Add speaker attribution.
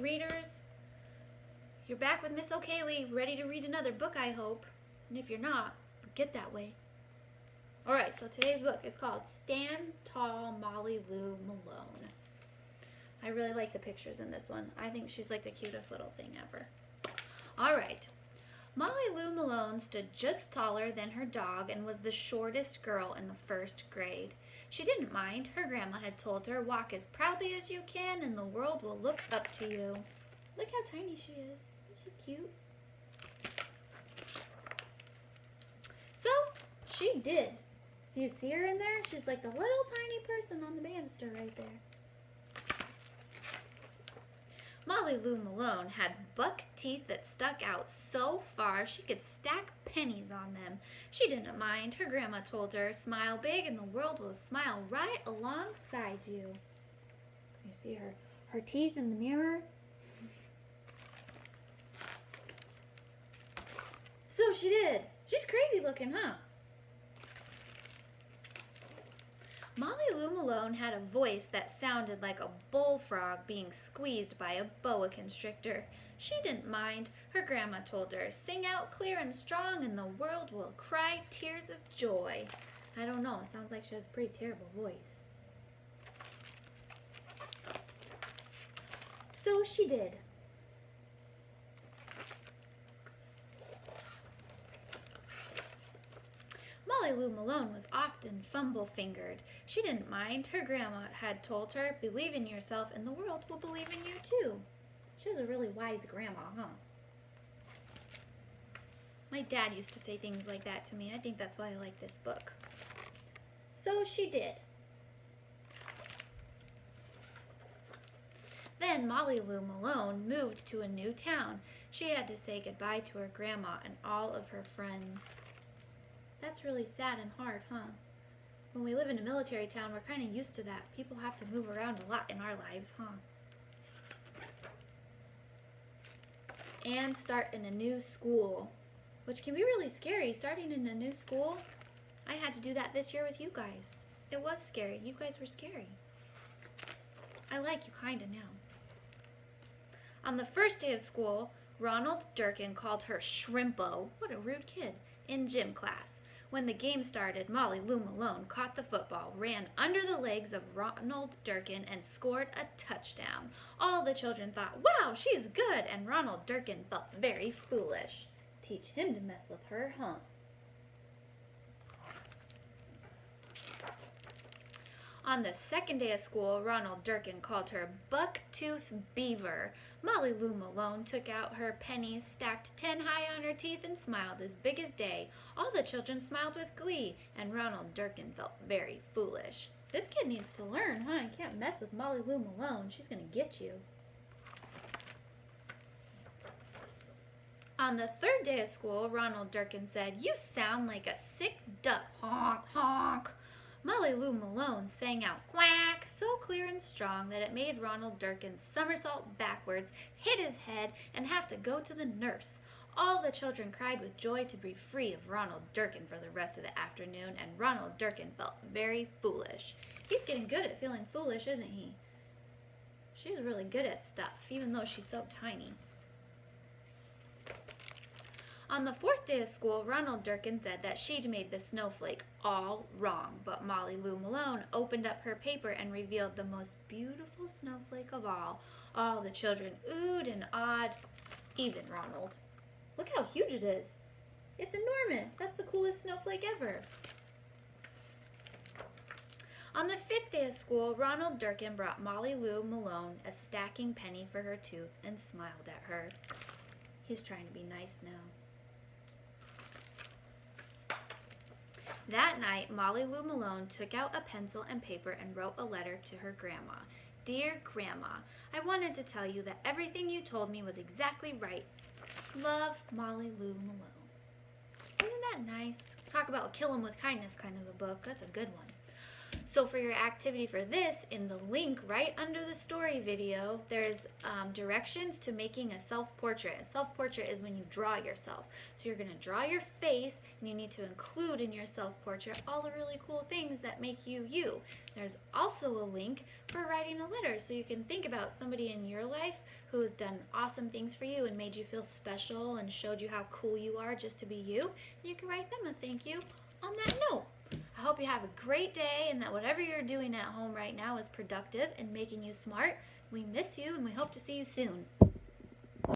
Speaker 1: readers. You're back with Miss O'Kaylee, ready to read another book, I hope. And if you're not, get that way. Alright, so today's book is called Stand Tall, Molly Lou Malone. I really like the pictures in this one. I think she's like the cutest little thing ever. Alright. Molly Lou Malone stood just taller than her dog and was the shortest girl in the first grade. She didn't mind. Her grandma had told her, walk as proudly as you can and the world will look up to you. Look how tiny she is. Isn't she cute? So, she did. You see her in there? She's like the little tiny person on the banister right there. Molly Lou Malone had buck teeth that stuck out so far she could stack pennies on them. She didn't mind. Her grandma told her, smile big and the world will smile right alongside you. You see her teeth in the mirror? So she did. She's crazy looking, huh? Molly Lou Malone had a voice that sounded like a bullfrog being squeezed by a boa constrictor. She didn't mind. Her grandma told her, sing out clear and strong and the world will cry tears of joy. I don't know, it sounds like she has a pretty terrible voice. So she did. Molly Lou Malone was often fumble-fingered. She didn't mind. Her grandma had told her, believe in yourself and the world will believe in you too. She was a really wise grandma, huh? My dad used to say things like that to me. I think that's why I like this book. So she did. Then Molly Lou Malone moved to a new town. She had to say goodbye to her grandma and all of her friends. That's really sad and hard, huh? When we live in a military town, we're kind of used to that. People have to move around a lot in our lives, huh? And start in a new school, which can be really scary, starting in a new school. I had to do that this year with you guys. It was scary. You guys were scary. I like you kind of now. On the first day of school, Ronald Durkin called her Shrimpo. What a rude kid. In gym class. When the game started, Molly Lou Malone caught the football, ran under the legs of Ronald Durkin, and scored a touchdown. All the children thought, wow, she's good, and Ronald Durkin felt very foolish. Teach him to mess with her, huh? On the second day of school, Ronald Durkin called her Bucktooth Beaver. Molly Lou Malone took out her pennies, stacked 10 high on her teeth, and smiled as big as day. All the children smiled with glee, and Ronald Durkin felt very foolish. This kid needs to learn, huh? You can't mess with Molly Lou Malone. She's going to get you. On the third day of school, Ronald Durkin said, you sound like a sick duck, honk, honk. Molly Lou Malone sang out quack so clear and strong that it made Ronald Durkin somersault backwards, hit his head, and have to go to the nurse. All the children cried with joy to be free of Ronald Durkin for the rest of the afternoon, and Ronald Durkin felt very foolish. He's getting good at feeling foolish, isn't he? She's really good at stuff, even though she's so tiny. On the fourth day of school, Ronald Durkin said that she'd made the snowflake all wrong, but Molly Lou Malone opened up her paper and revealed the most beautiful snowflake of all. All the children oohed and awed, even Ronald. Look how huge it is. It's enormous. That's the coolest snowflake ever. On the fifth day of school, Ronald Durkin brought Molly Lou Malone a stacking penny for her tooth and smiled at her. He's trying to be nice now. That night, Molly Lou Malone took out a pencil and paper and wrote a letter to her grandma. Dear Grandma, I wanted to tell you that everything you told me was exactly right. Love, Molly Lou Malone. Isn't that nice? Talk about kill 'em with kindness kind of a book. That's a good one. So for your activity for this, in the link right under the story video, there's directions to making a self-portrait. A self-portrait is when you draw yourself. So you're going to draw your face, and you need to include in your self-portrait all the really cool things that make you you. There's also a link for writing a letter, so you can think about somebody in your life who has done awesome things for you and made you feel special and showed you how cool you are just to be you. And you can write them a thank you on that note. I hope you have a great day and that whatever you're doing at home right now is productive and making you smart. We miss you and we hope to see you soon.